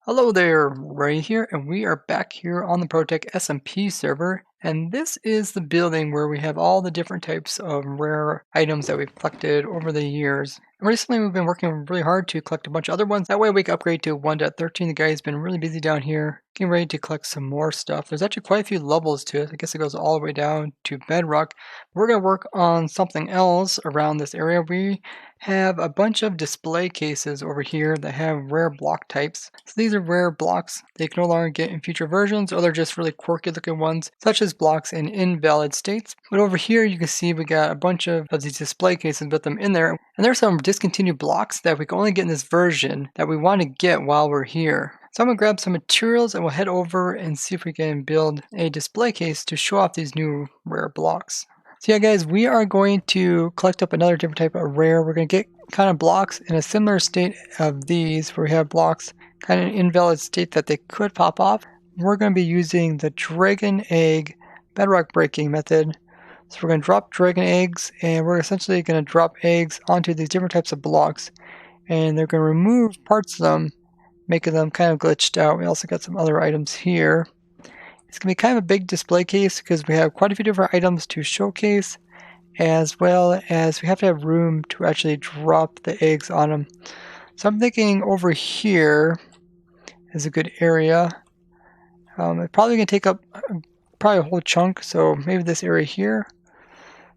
Hello there, Ray here, and we are back here on the ProtoTech SMP server, and this is the building where we have all the different types of rare items that we've collected over the years. And recently we've been working really hard to collect a bunch of other ones, that way we can upgrade to 1.13. The guy's been really busy down here, getting ready to collect some more stuff. There's actually quite a few levels to it. I guess it goes all the way down to bedrock. We're going to work on something else around this area. We have a bunch of display cases over here that have rare block types. So these are rare blocks they can no longer get in future versions, or they're just really quirky looking ones, such as blocks in invalid states. But over here you can see we got a bunch of these display cases with them in there, and there's some discontinued blocks that we can only get in this version that we want to get while we're here. So I'm going to grab some materials and we'll head over and see if we can build a display case to show off these new rare blocks. So yeah guys, we are going to collect up another different type of rare. We're going to get kind of blocks in a similar state of these, where we have blocks kind of in invalid state that they could pop off. We're going to be using the dragon egg bedrock breaking method. So we're going to drop dragon eggs, and we're essentially going to drop eggs onto these different types of blocks. And they're going to remove parts of them, making them kind of glitched out. We also got some other items here. It's going to be kind of a big display case because we have quite a few different items to showcase, as well as we have to have room to actually drop the eggs on them. So I'm thinking over here is a good area. It's probably going to take up probably a whole chunk, so maybe this area here.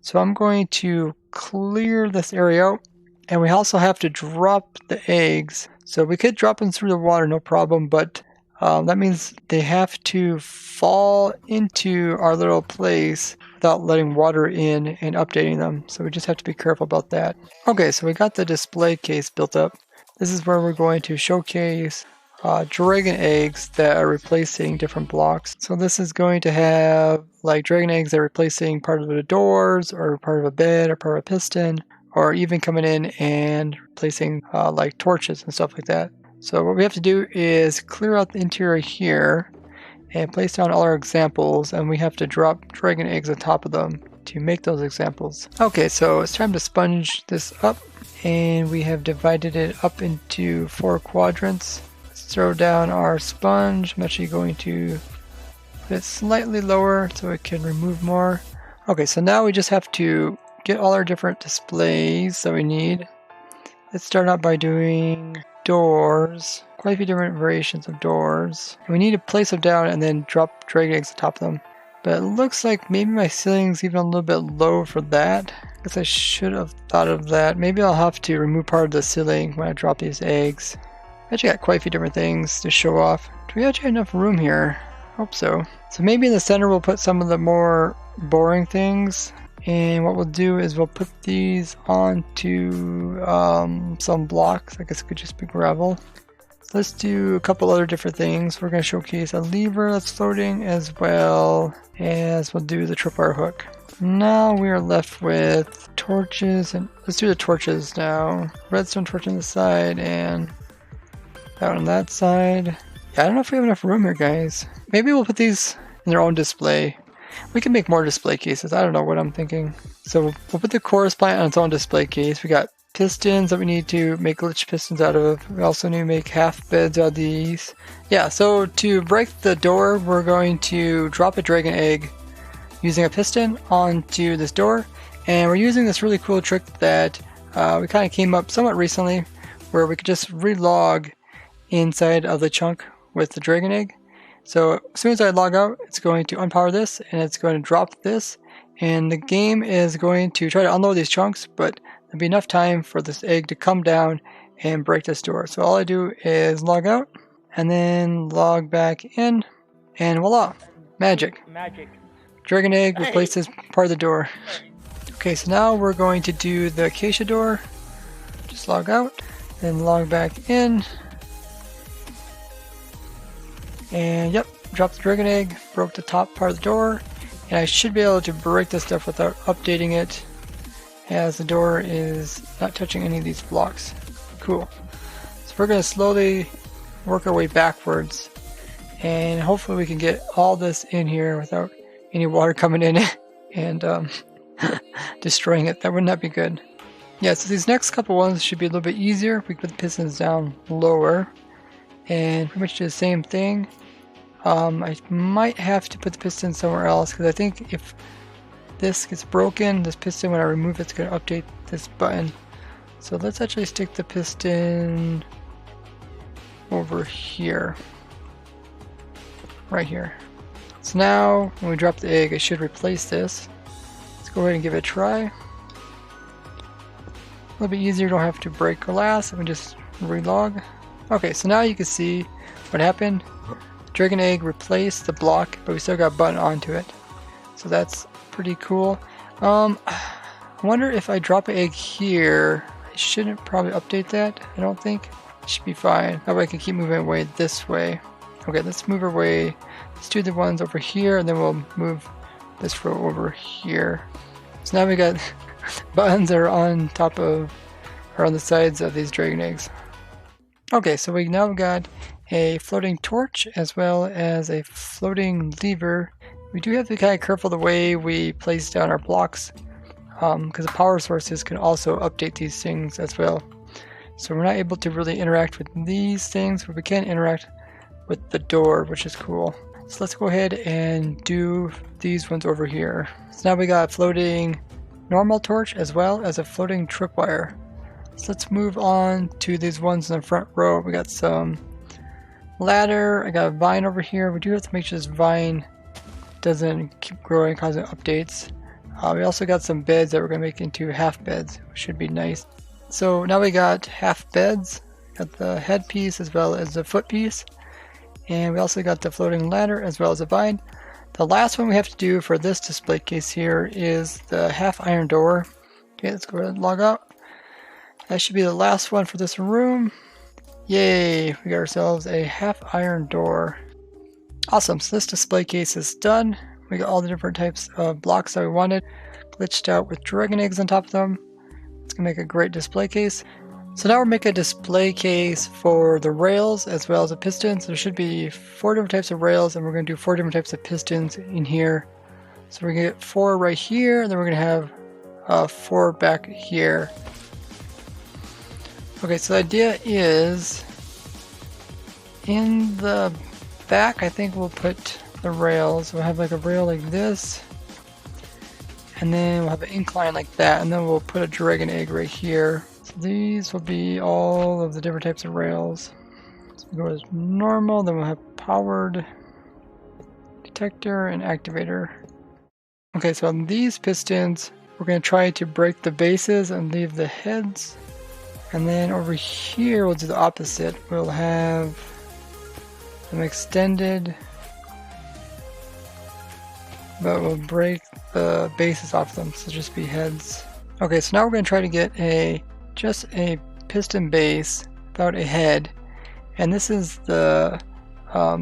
So I'm going to clear this area out, and we also have to drop the eggs. So we could drop them through the water, no problem, but that means they have to fall into our little place without letting water in and updating them. So we just have to be careful about that. Okay, so we got the display case built up. This is where we're going to showcase dragon eggs that are replacing different blocks. So this is going to have like dragon eggs that are replacing part of the doors, or part of a bed, or part of a piston, or even coming in and replacing like torches and stuff like that. So what we have to do is clear out the interior here and place down all our examples, and we have to drop dragon eggs on top of them to make those examples. Okay, so it's time to sponge this up, and we have divided it up into 4 quadrants. Let's throw down our sponge. I'm actually going to put it slightly lower so it can remove more. Okay, so now we just have to get all our different displays that we need. Let's start out by doing doors, quite a few different variations of doors. And we need to place them down and then drop dragon eggs on top of them. But it looks like maybe my ceiling's even a little bit low for that. I guess I should have thought of that. Maybe I'll have to remove part of the ceiling when I drop these eggs. I actually got quite a few different things to show off. Do we actually have enough room here? Hope so. So maybe in the center we'll put some of the more boring things. And what we'll do is we'll put these onto some blocks. I guess it could just be gravel. Let's do a couple other different things. We're going to showcase a lever that's floating, as well as we'll do the tripwire hook. Now we are left with torches, and let's do the torches now. Redstone torch on this side and that on that side. Yeah, I don't know if we have enough room here, guys. Maybe we'll put these in their own display. We can make more display cases. I don't know what I'm thinking. So we'll put the chorus plant on its own display case. We got pistons that we need to make glitch pistons out of. We also need to make half beds out of these. Yeah, so to break the door, we're going to drop a dragon egg using a piston onto this door. And we're using this really cool trick that we kind of came up somewhat recently, where we could just relog inside of the chunk with the dragon egg. So as soon as I log out, it's going to unpower this, and it's going to drop this, and the game is going to try to unload these chunks, but there'll be enough time for this egg to come down and break this door. So all I do is log out and then log back in, and voila, magic. Dragon egg replaces part of the door. Okay, so now we're going to do the acacia door. Just log out, then log back in. And yep, dropped the dragon egg, broke the top part of the door, and I should be able to break this stuff without updating it, as the door is not touching any of these blocks. Cool. So we're going to slowly work our way backwards, and hopefully we can get all this in here without any water coming in and destroying it. That would not be good. Yeah, so these next couple ones should be a little bit easier. We can put the pistons down lower. and pretty much do the same thing. I might have to put the piston somewhere else because I think if this gets broken, this piston, when I remove it's going to update this button. So let's actually stick the piston over here, right here. So now when we drop the egg, it should replace this. Let's go ahead and give it a try. A little bit easier, don't have to break glass. Let me just relog. Okay, so now you can see what happened. Dragon egg replaced the block, but we still got a button onto it. So that's pretty cool. I wonder if I drop an egg here, I shouldn't probably update that. I don't think. It should be fine. That way I can keep moving away this way. Okay, let's move away. Let's do the ones over here, and then we'll move this row over here. So now we got buttons that are on top of, or on the sides of these dragon eggs. Okay, so we now got a floating torch as well as a floating lever. We do have to be kind of careful the way we place down our blocks, because the power sources can also update these things as well. So we're not able to really interact with these things, but we can interact with the door, which is cool. So let's go ahead and do these ones over here. So now we got a floating normal torch as well as a floating tripwire. So let's move on to these ones in the front row. We got some ladder. I got a vine over here. We do have to make sure this vine doesn't keep growing, causing updates. We also got some beds that we're going to make into half beds, which should be nice. So now we got half beds. Got the head piece as well as the foot piece. And we also got the floating ladder as well as a vine. The last one we have to do for this display case here is the half iron door. Okay, let's go ahead and log out. That should be the last one for this room. Yay, we got ourselves a half iron door. Awesome, so this display case is done. We got all the different types of blocks that we wanted, glitched out with dragon eggs on top of them. It's gonna make a great display case. So now we're making a display case for the rails as well as the pistons. There should be 4 different types of rails, and we're gonna do 4 different types of pistons in here. So we're gonna get 4 right here, and then we're gonna have 4 back here. Okay, so the idea is in the back, I think we'll put the rails. We'll have like a rail like this, and then we'll have an incline like that, and then we'll put a dragon egg right here. So these will be all of the different types of rails. So we go as normal, then we'll have powered, detector, and activator. Okay, so on these pistons, we're going to try to break the bases and leave the heads. And then over here, we'll do the opposite. We'll have them extended, but we'll break the bases off them, so just be heads. Okay, so now we're going to try to get just a piston base without a head. And this is the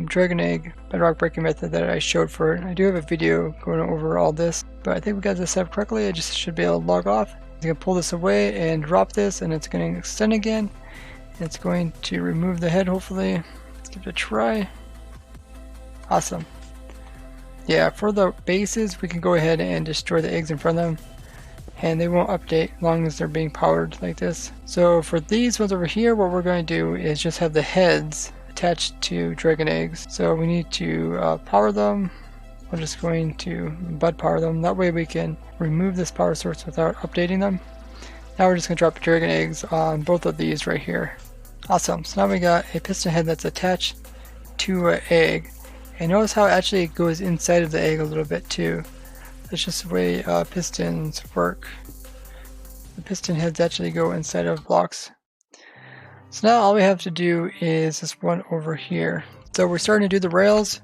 dragon egg bedrock breaking method that I showed for it. I do have a video going over all this, but I think we got this set up correctly. I just should be able to log off. I'm going to pull this away and drop this, and it's going to extend again. It's going to remove the head, hopefully. Let's give it a try. Awesome. Yeah, for the bases, we can go ahead and destroy the eggs in front of them, and they won't update as long as they're being powered like this. So for these ones over here, what we're going to do is just have the heads attached to dragon eggs. So we need to power them. I'm just going to bud power them. That way we can remove this power source without updating them. Now we're just going to drop the dragon eggs on both of these right here. Awesome. So now we got a piston head that's attached to an egg. And notice how actually it goes inside of the egg a little bit too. That's just the way pistons work. The piston heads actually go inside of blocks. So now all we have to do is this one over here. So we're starting to do the rails.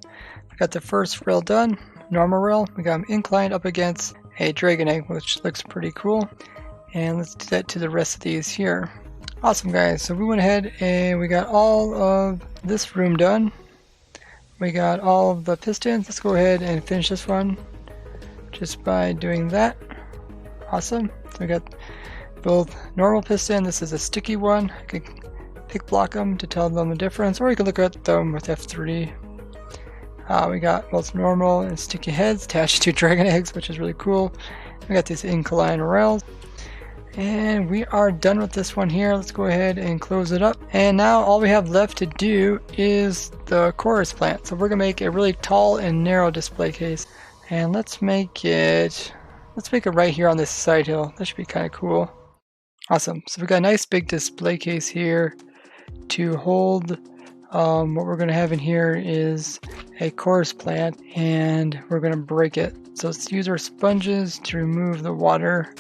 We got the first rail done, normal rail. We got them inclined up against a dragon egg, which looks pretty cool. And let's do that to the rest of these here. Awesome, guys. So we went ahead and we got all of this room done. We got all of the pistons. Let's go ahead and finish this one just by doing that. Awesome. So we got both normal piston. This is a sticky one. I can pick block them to tell them the difference, or you can look at them with F3. We got both normal and sticky heads attached to dragon eggs, which is really cool. We got these incline rails. And we are done with this one here. Let's go ahead and close it up. And now all we have left to do is the chorus plant. So we're gonna make a really tall and narrow display case. And let's make it right here on this side hill. That should be kind of cool. Awesome. So we've got a nice big display case here to hold. What we're gonna have in here is a chorus plant, and we're gonna break it. So let's use our sponges to remove the water.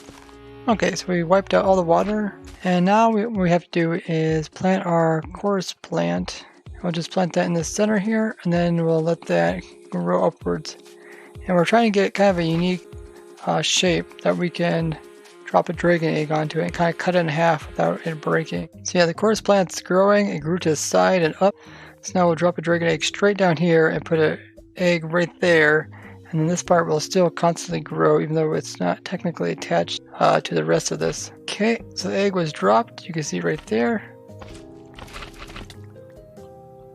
Okay, so we wiped out all the water, and now what we have to do is plant our chorus plant. We'll just plant that in the center here, and then we'll let that grow upwards. And we're trying to get kind of a unique shape that we can drop a dragon egg onto it and kind of cut it in half without it breaking. So yeah, the chorus plant's growing. It grew to the side and up. So now we'll drop a dragon egg straight down here and put an egg right there. And then this part will still constantly grow, even though it's not technically attached to the rest of this. Okay, so the egg was dropped. You can see right there.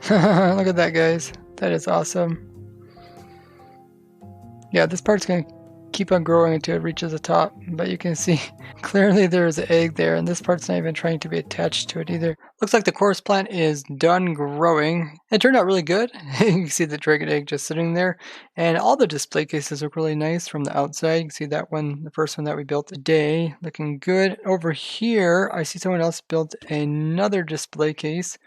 Look at that, guys. That is awesome. Yeah, this part's going to keep on growing until it reaches the top. But you can see clearly there's an egg there, and this part's not even trying to be attached to it either. Looks like the chorus plant is done growing. It turned out really good. You can see the dragon egg just sitting there. And all the display cases look really nice from the outside. You can see that one, the first one that we built today, looking good. Over here, I see someone else built another display case.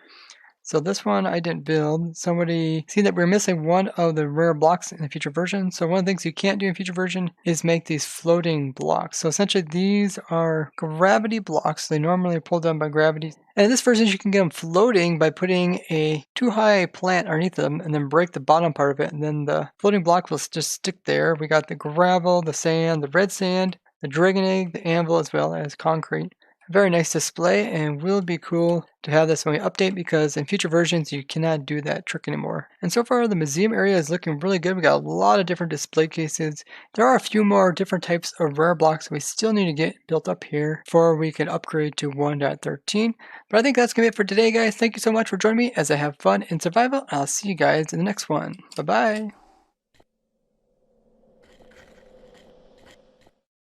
So this one I didn't build. Somebody see that we're missing one of the rare blocks in the future version. So one of the things you can't do in future version is make these floating blocks. So essentially these are gravity blocks. They normally are pulled down by gravity. And in this version you can get them floating by putting a too high plant underneath them and then break the bottom part of it. And then the floating block will just stick there. We got the gravel, the sand, the red sand, the dragon egg, the anvil, as well as concrete. Very nice display, and will be cool to have this when we update, because in future versions you cannot do that trick anymore. And so far the museum area is looking really good. We got a lot of different display cases. There are a few more different types of rare blocks we still need to get built up here before we can upgrade to 1.13. But I think that's gonna be it for today, guys. Thank you so much for joining me as I have fun in survival. I'll see you guys in the next one. Bye bye.